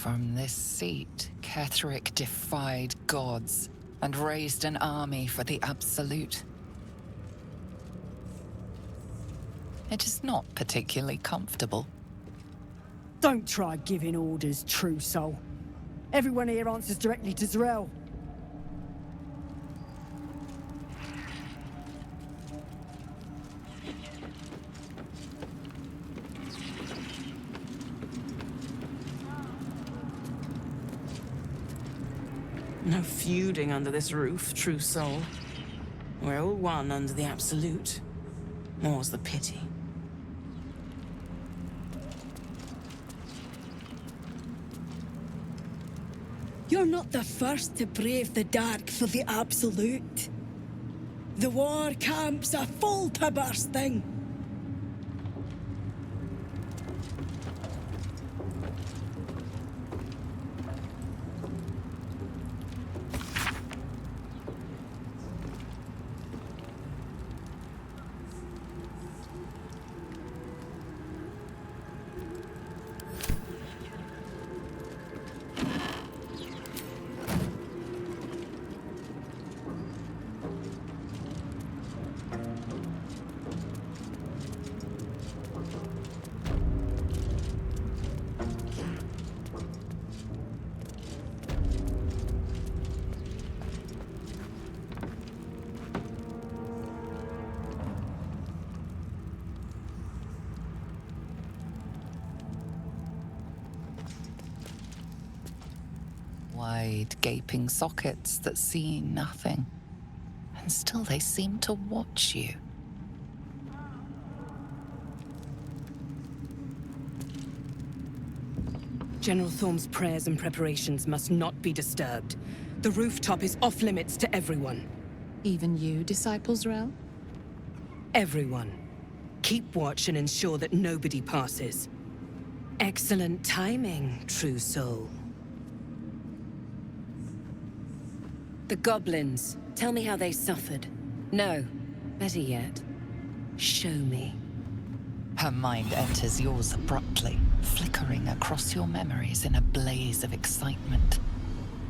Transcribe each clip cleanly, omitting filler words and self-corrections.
From this seat, Ketheric defied gods and raised an army for the Absolute. It is not particularly comfortable. Don't try giving orders, true soul. Everyone here answers directly to Z'rell. No feuding under this roof, true soul. We're all one under the Absolute. More's the pity. You're not the first to brave the dark for the Absolute. The war camps are full to bursting. Wide, gaping sockets that see nothing. And still they seem to watch you. General Thorm's prayers and preparations must not be disturbed. The rooftop is off limits to everyone. Even you, Disciple Z'rell? Everyone. Keep watch and ensure that nobody passes. Excellent timing, true soul. The goblins. Tell me how they suffered. No, better yet, show me. Her mind enters yours abruptly, flickering across your memories in a blaze of excitement.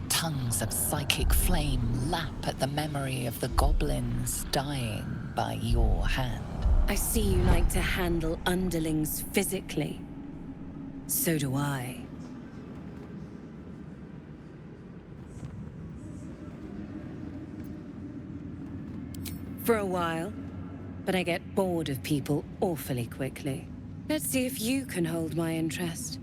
Tongues of psychic flame lap at the memory of the goblins dying by your hand. I see you like to handle underlings physically. So do I. For a while, but I get bored of people awfully quickly. Let's see if you can hold my interest.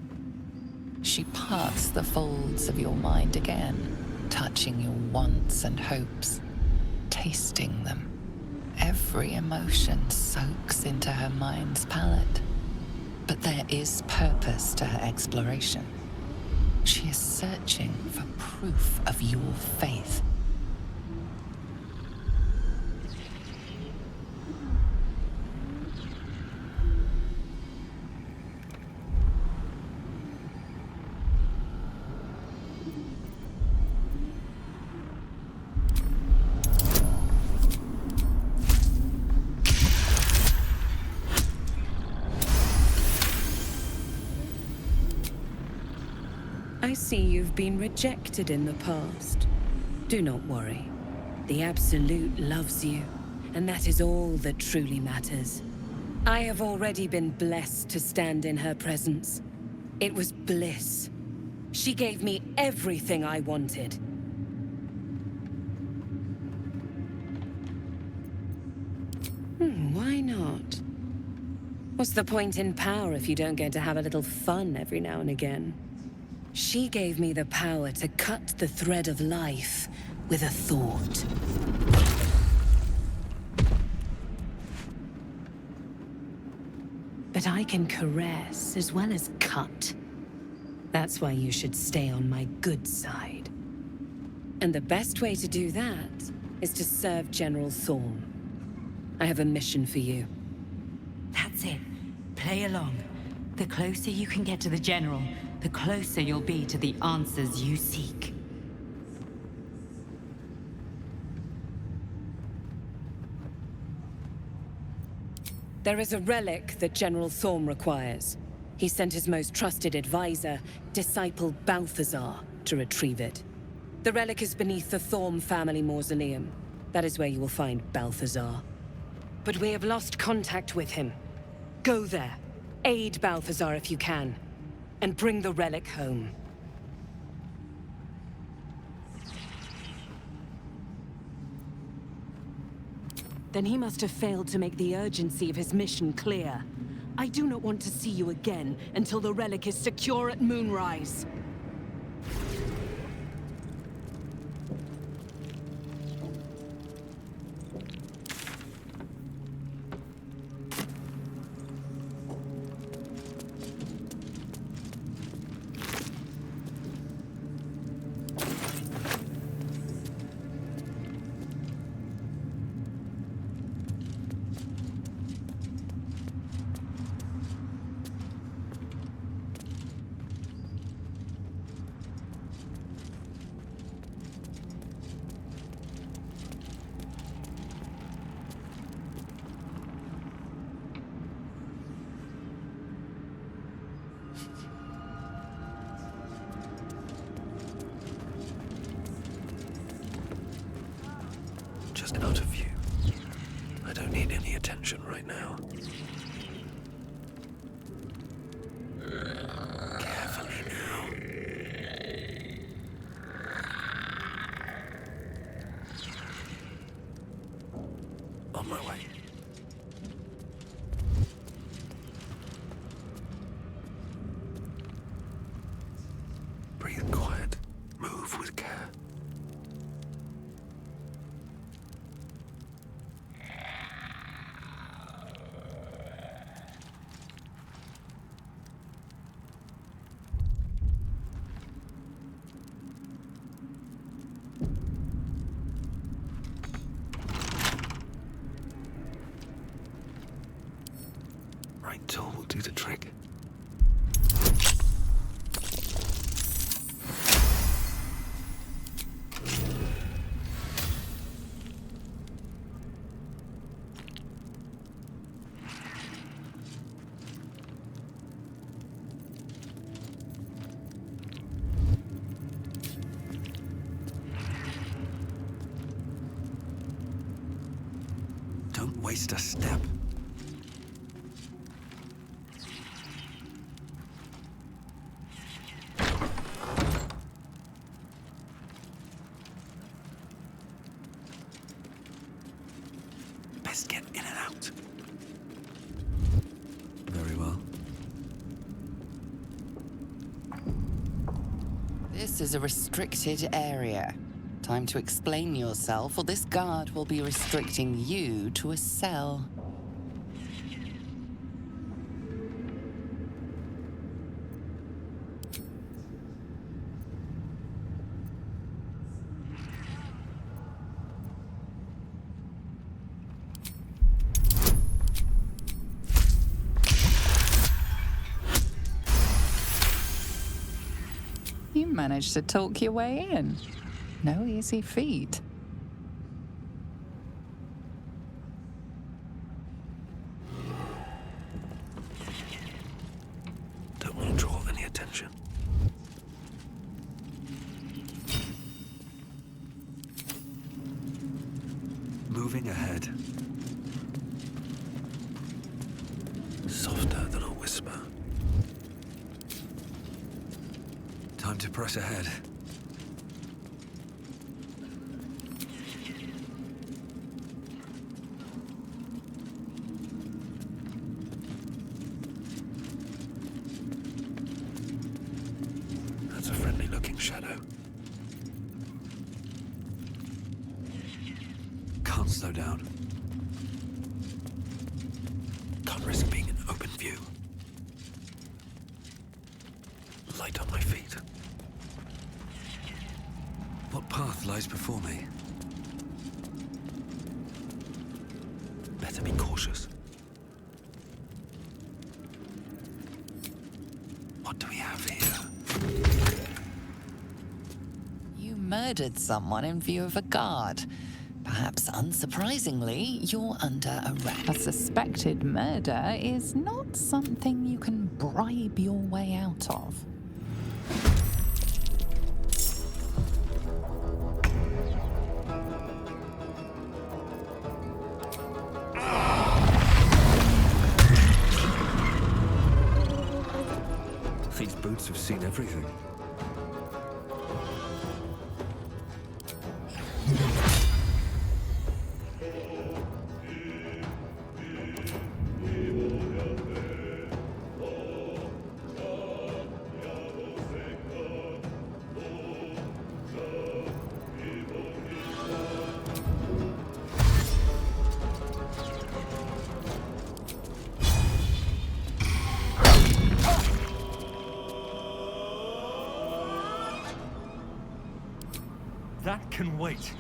She parts the folds of your mind again, touching your wants and hopes, tasting them. Every emotion soaks into her mind's palette. But there is purpose to her exploration. She is searching for proof of your faith. I see you've been rejected in the past. Do not worry. The Absolute loves you, and that is all that truly matters. I have already been blessed to stand in her presence. It was bliss. She gave me everything I wanted. Why not? What's the point in power if you don't get to have a little fun every now and again? She gave me the power to cut the thread of life with a thought. But I can caress as well as cut. That's why you should stay on my good side. And the best way to do that is to serve General Thorm. I have a mission for you. That's it. Play along. The closer you can get to the General, the closer you'll be to the answers you seek. There is a relic that General Thorm requires. He sent his most trusted advisor, disciple Balthazar, to retrieve it. The relic is beneath the Thorm family mausoleum. That is where you will find Balthazar. But we have lost contact with him. Go there, aid Balthazar if you can, and bring the relic home. Then he must have failed to make the urgency of his mission clear. I do not want to see you again until the relic is secure at moonrise. Just out of view. I don't need any attention right now. Carefully now. On my way. Breathe quiet. Move with care. Right tool will do the trick. Don't waste a step. Best get in and out. Very well. This is a restricted area. Time to explain yourself, or this guard will be restricting you to a cell. You managed to talk your way in. No easy feat. Don't want to draw any attention. Moving ahead. Softer than a whisper. Time to press ahead. That's a friendly-looking shadow. Can't slow down. Can't risk being in open view. Light on my feet. What path lies before me? Better be cautious. What do we have here? You murdered someone in view of a guard. Perhaps unsurprisingly, you're under arrest. A suspected murder is not something you can bribe your way out of. These boots have seen everything. That can wait.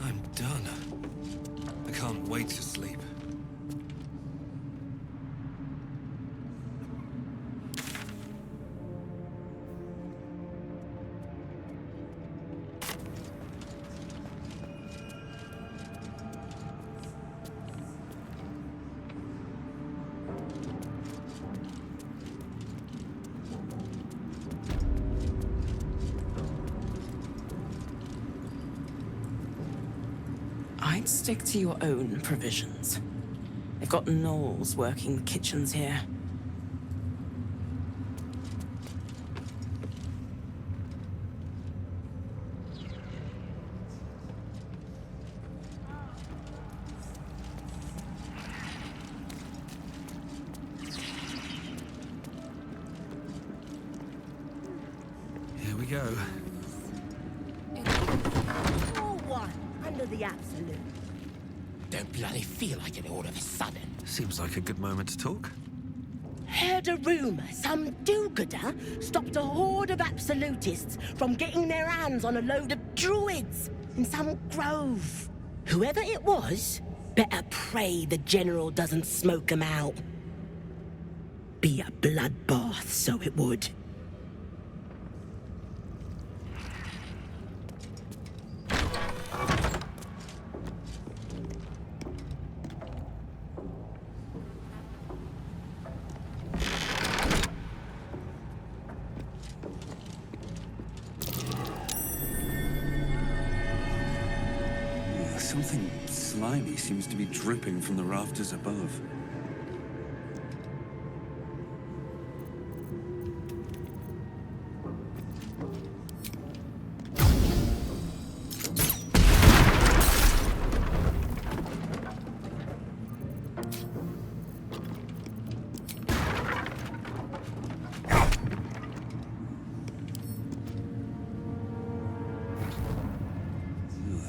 I'm done. I can't wait to sleep. I'd stick to your own provisions. They've got gnolls working the kitchens here. Here we go. Or one under the absolute. Don't bloody feel like it all of a sudden. Seems like a good moment to talk. Heard a rumor some do-gooder stopped a horde of absolutists from getting their hands on a load of druids in some grove. Whoever it was, better pray the general doesn't smoke 'em out. Be a bloodbath, so it would. Something slimy seems to be dripping from the rafters above.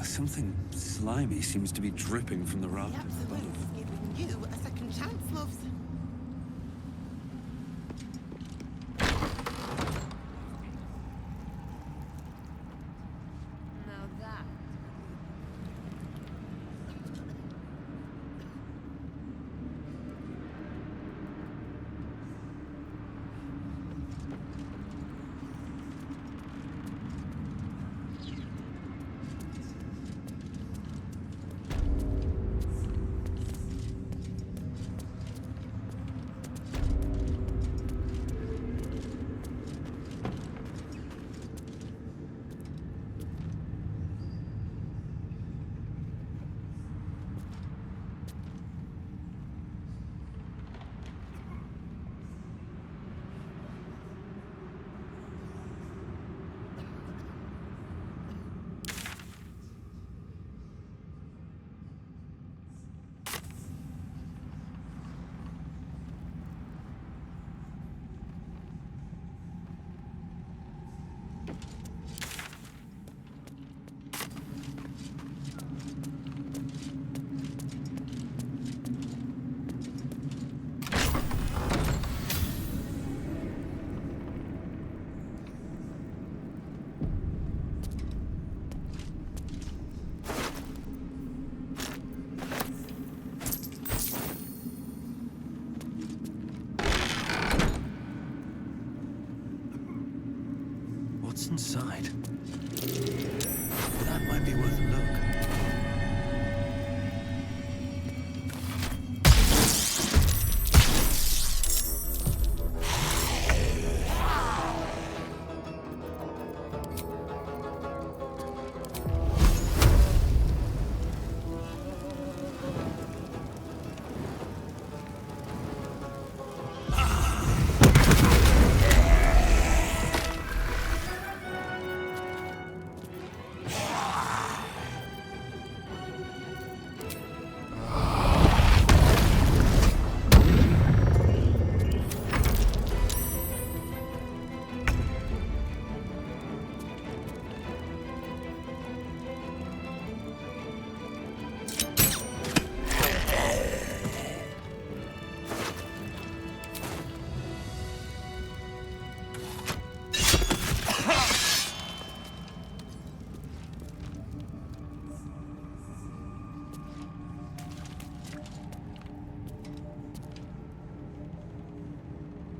Something slimy seems to be dripping from the rafters above. Giving you a second chance, loves. Now that. What's inside? That might be worth a look.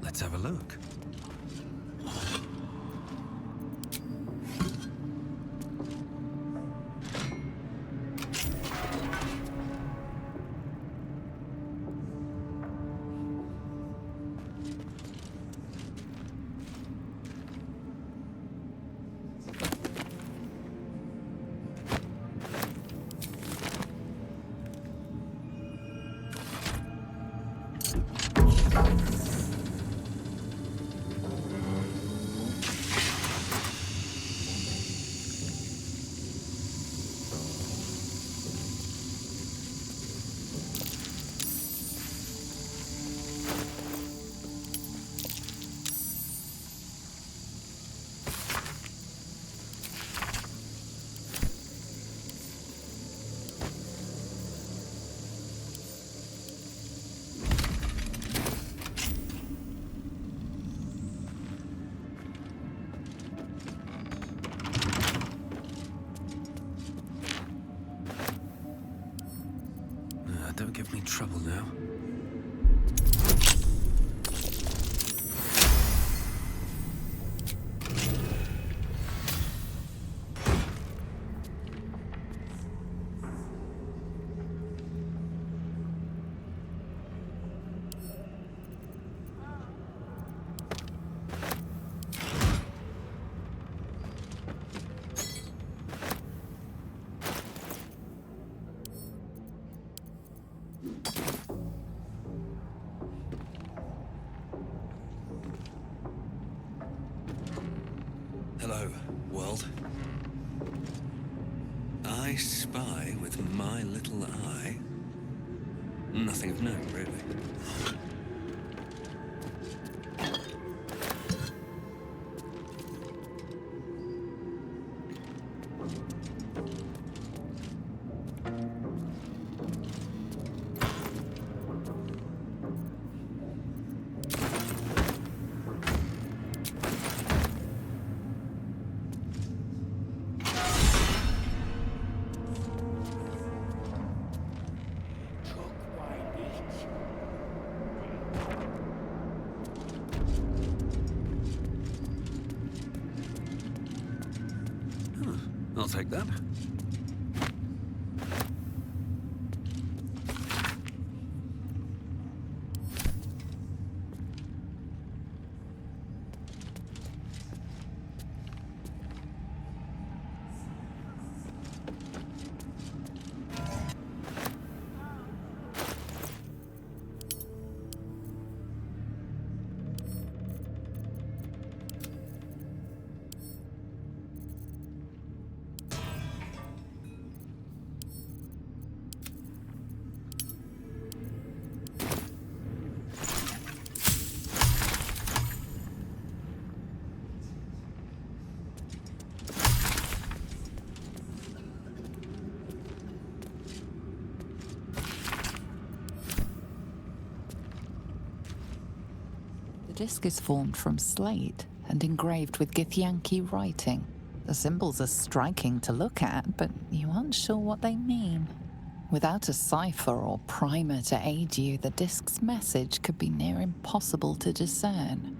Let's have a look. Don't give me trouble now. Hello, world. I spy with my little eye. Nothing of note, really. I'll take that. The disc is formed from slate and engraved with GYTHIANKI writing. The symbols are striking to look at, but you aren't sure what they mean. Without a cipher or primer to aid you, the disc's message could be near impossible to discern.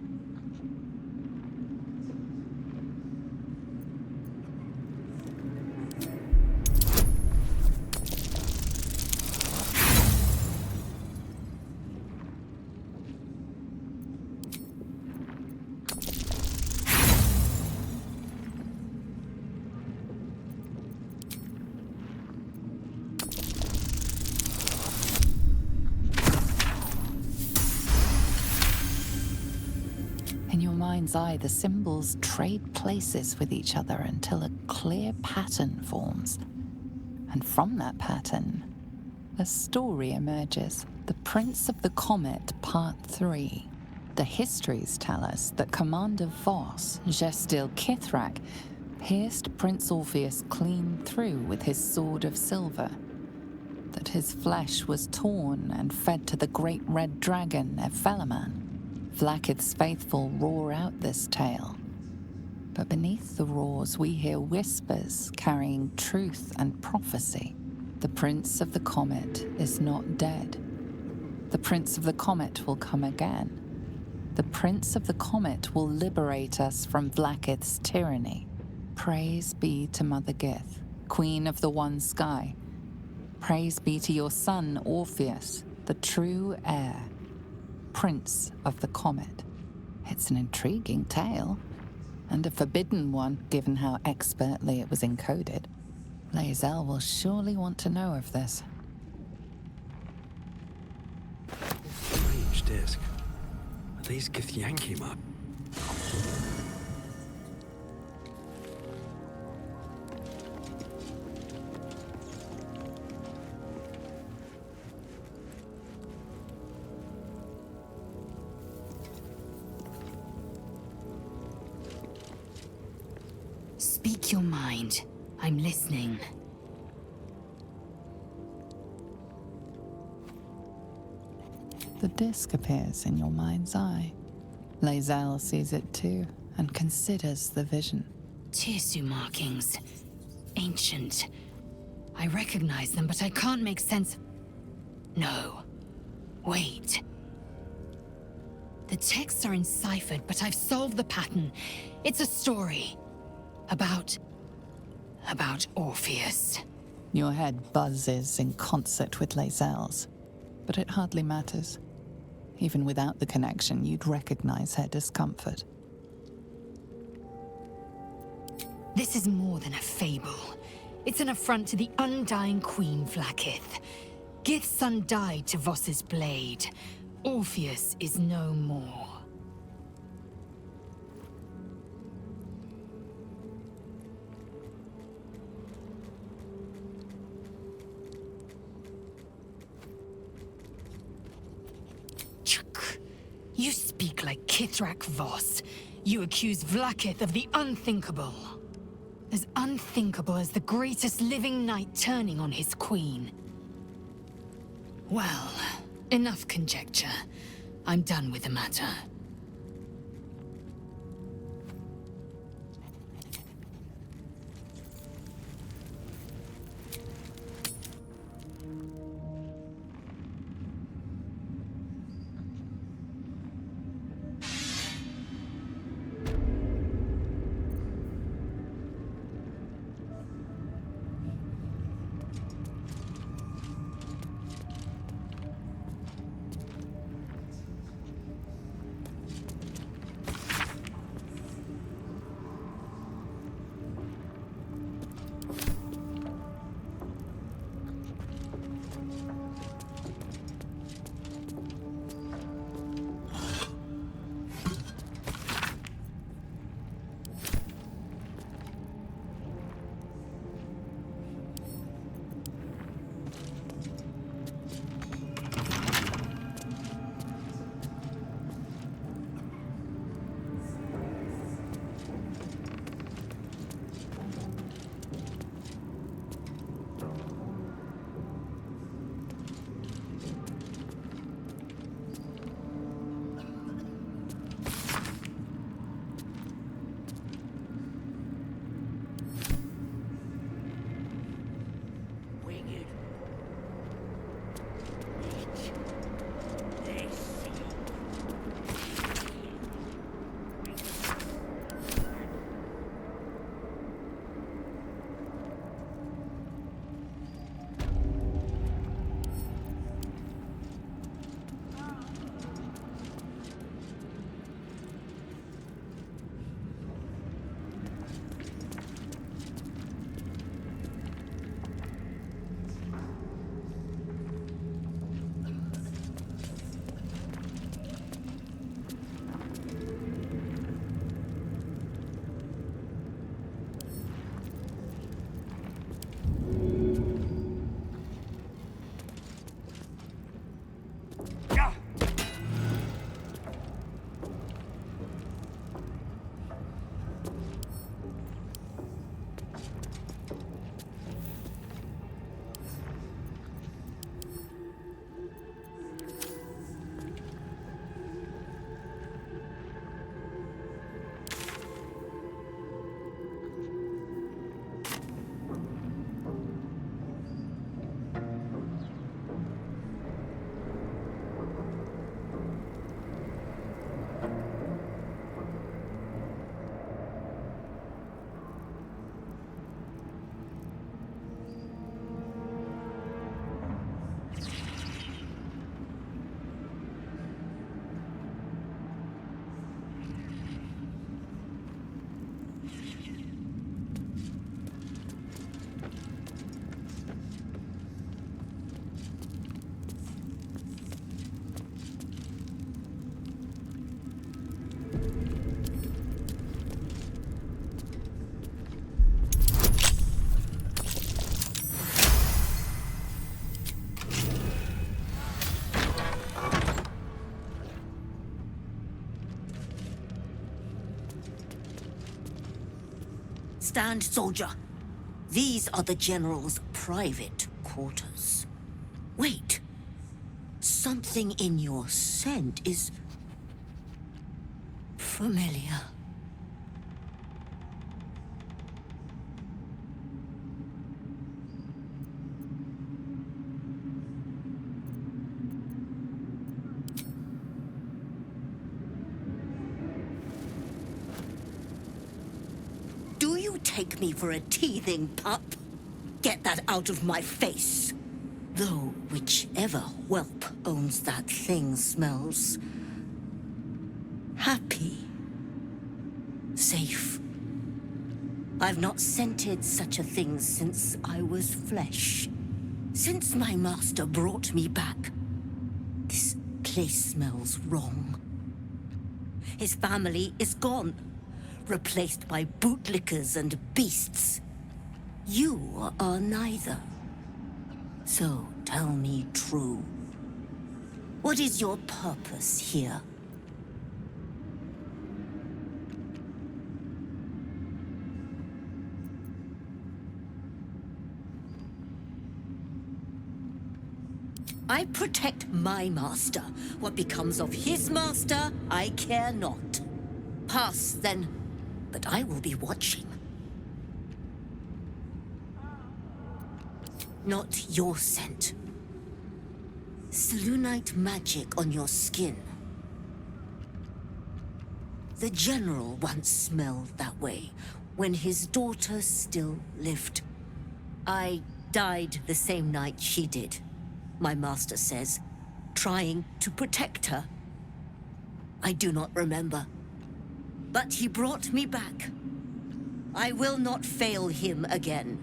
mind's eye, the symbols trade places with each other until a clear pattern forms. And from that pattern, a story emerges. The Prince of the Comet, Part 3. The histories tell us that Commander Voss, Gestil Kithrak, pierced Prince Orpheus clean through with his sword of silver, that his flesh was torn and fed to the great red dragon, Ephelaman. Vlaakith's faithful roar out this tale. But beneath the roars we hear whispers carrying truth and prophecy. The Prince of the Comet is not dead. The Prince of the Comet will come again. The Prince of the Comet will liberate us from Vlaakith's tyranny. Praise be to Mother Gith, Queen of the One Sky. Praise be to your son, Orpheus, the true heir, Prince of the Comet. It's an intriguing tale, and a forbidden one, given how expertly it was encoded. Lae'zel will surely want to know of this. Strange disc. Are these GYTHIANKI marks? Speak your mind. I'm listening. The disc appears in your mind's eye. Lae'zel sees it too, and considers the vision. Tirsu markings. Ancient. I recognize them, but I can't make sense. No. Wait. The texts are enciphered, but I've solved the pattern. It's a story. About Orpheus. Your head buzzes in concert with Lae'zel's, but it hardly matters. Even without the connection, you'd recognize her discomfort. This is more than a fable. It's an affront to the undying Queen Vlaakith. Gith's son died to Voss's blade. Orpheus is no more. You speak like Kithrak Voss. You accuse Vlaakith of the unthinkable. As unthinkable as the greatest living knight turning on his queen. Well, enough conjecture. I'm done with the matter. Stand, soldier. These are the General's private quarters. Wait. Something in your scent is familiar. Do you take me for a teething pup? Get that out of my face. Though whichever whelp owns that thing smells happy. Safe. I've not scented such a thing since I was flesh. Since my master brought me back, this place smells wrong. His family is gone, replaced by bootlickers and beasts. You are neither. So tell me true. What is your purpose here? I protect my master. What becomes of his master, I care not. Pass, then. But I will be watching. Not your scent. Selûnite magic on your skin. The General once smelled that way, when his daughter still lived. I died the same night she did, my master says, trying to protect her. I do not remember. But he brought me back. I will not fail him again.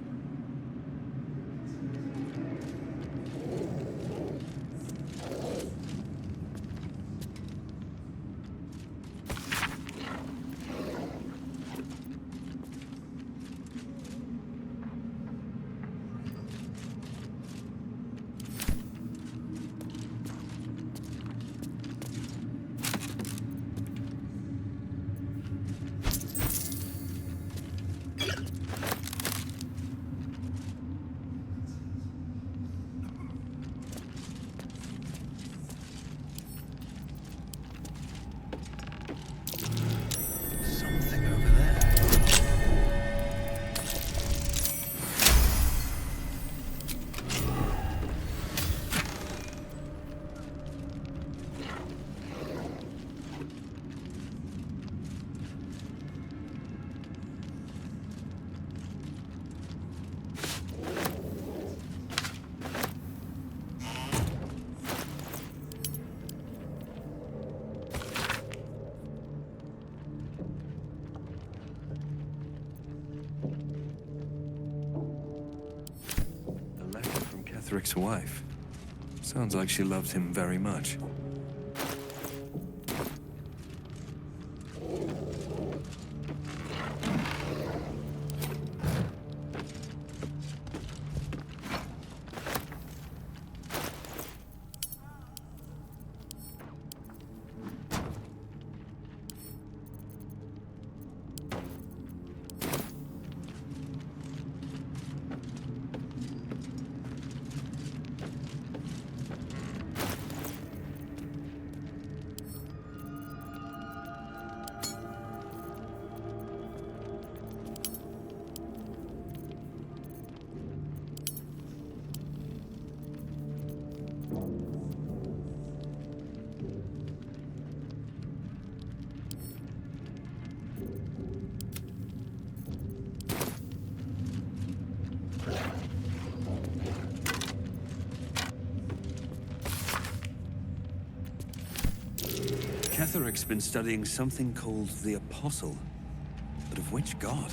Rick's wife. Sounds like she loved him very much. Ketheric's been studying something called the Apostle. But of which god?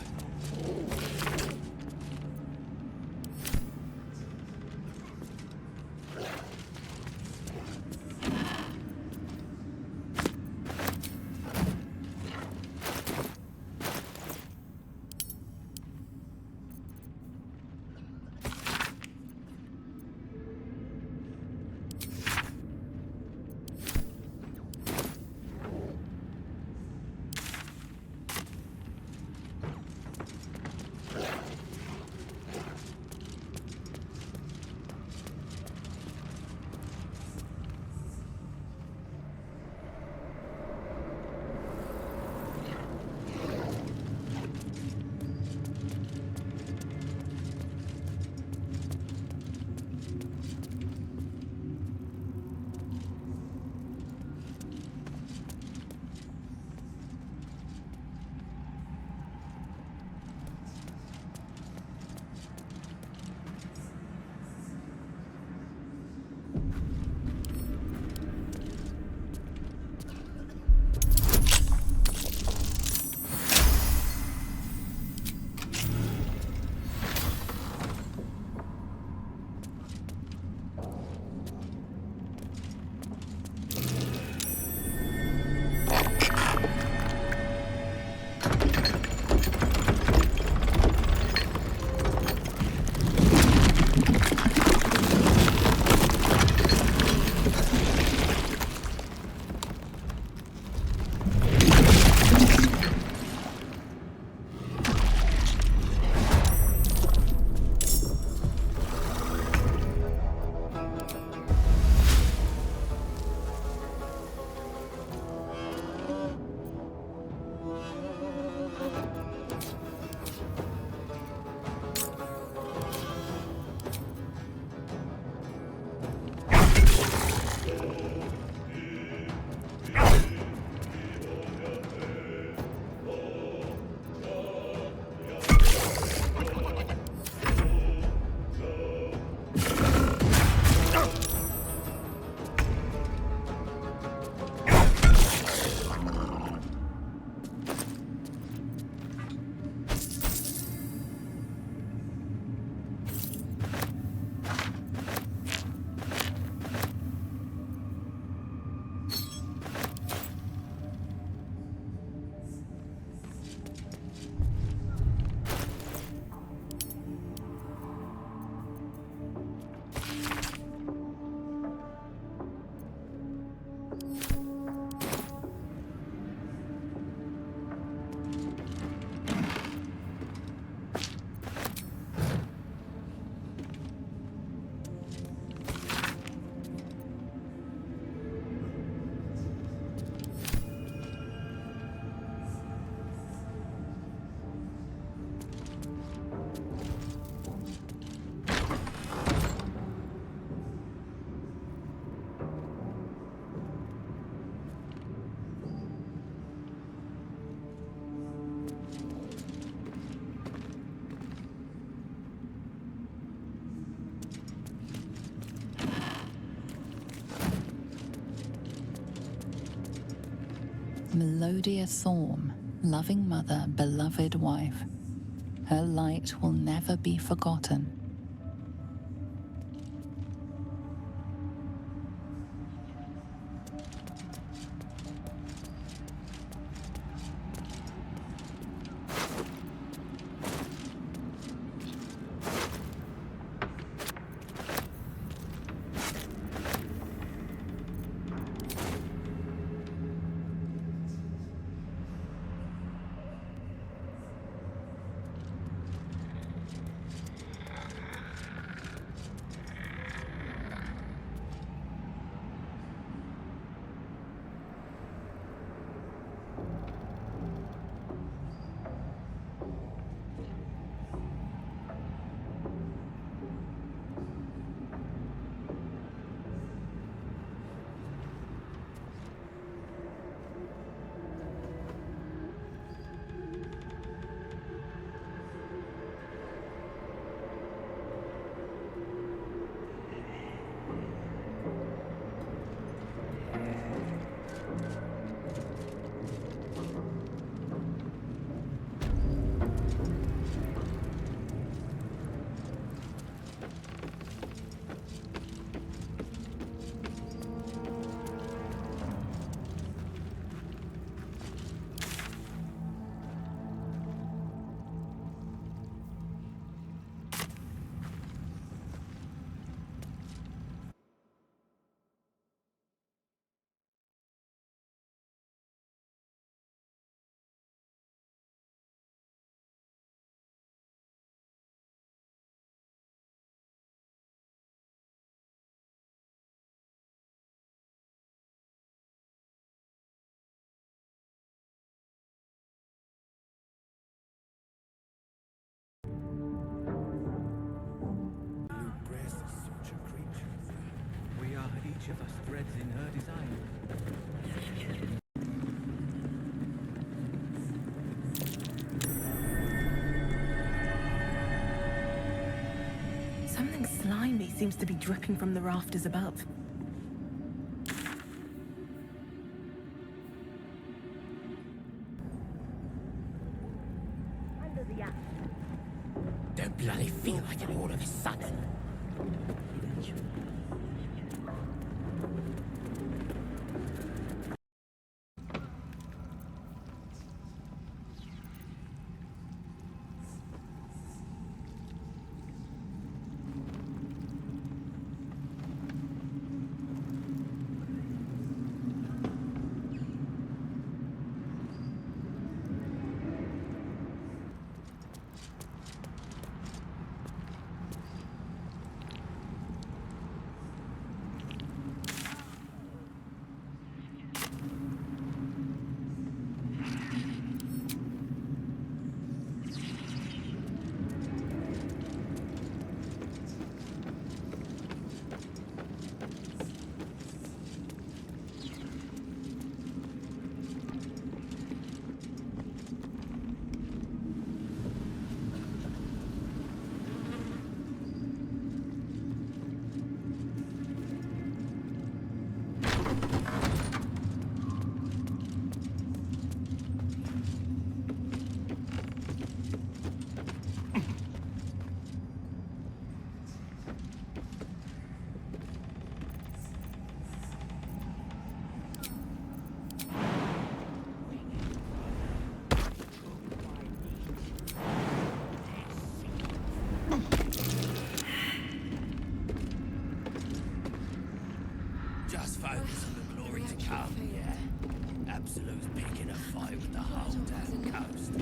Melodious Thorm, loving mother, beloved wife. Her light will never be forgotten. Each of us threads in her design. Something slimy seems to be dripping from the rafters above. Don't bloody feel like it all of a sudden. Just focus on the glory to come, yeah? Absolute's picking a fight with the whole damn coast.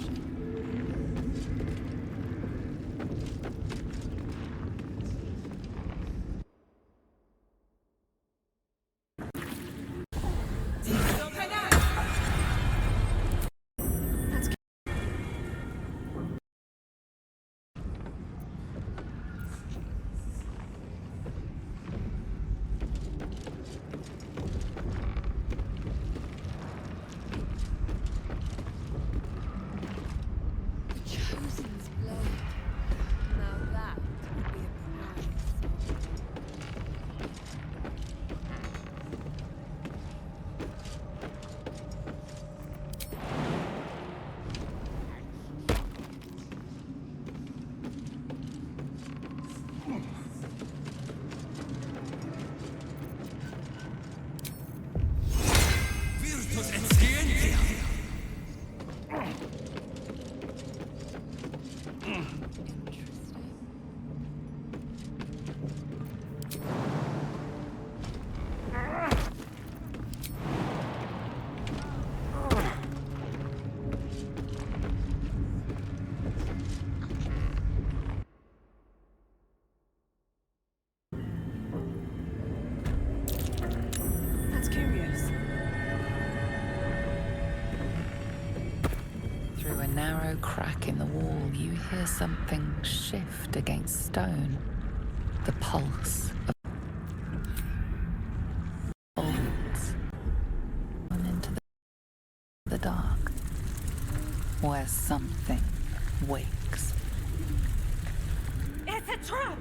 That's curious. Through a narrow crack in the wall, you hear something shift against stone. The pulse of bolts on into the dark, where something wakes. It's a trap!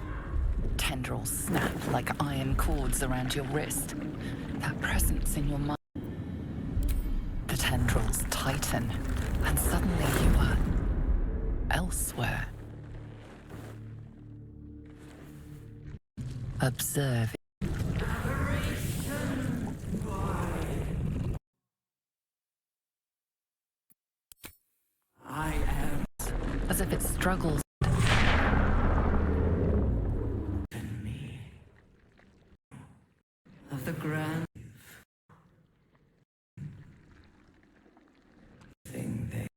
Tendrils snap like iron cords around your wrist. That presence in your mind. The tendrils tighten, and suddenly you are elsewhere. Observe. I am As if it struggles. in me of the grand thing they.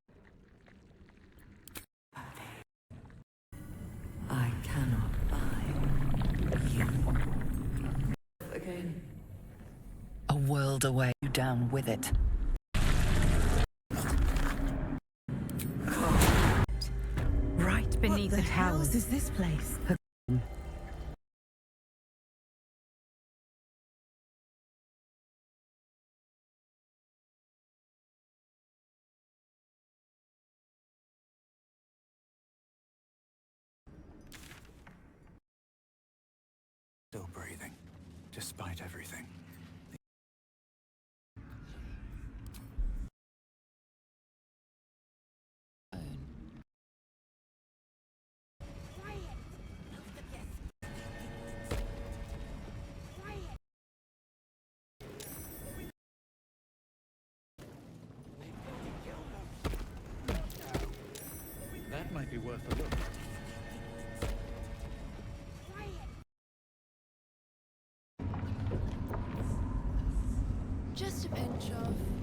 I cannot buy you again. A world away, you down with it. Right beneath the towers. is this place? Still breathing, despite everything. That might be worth a look. Just a pinch of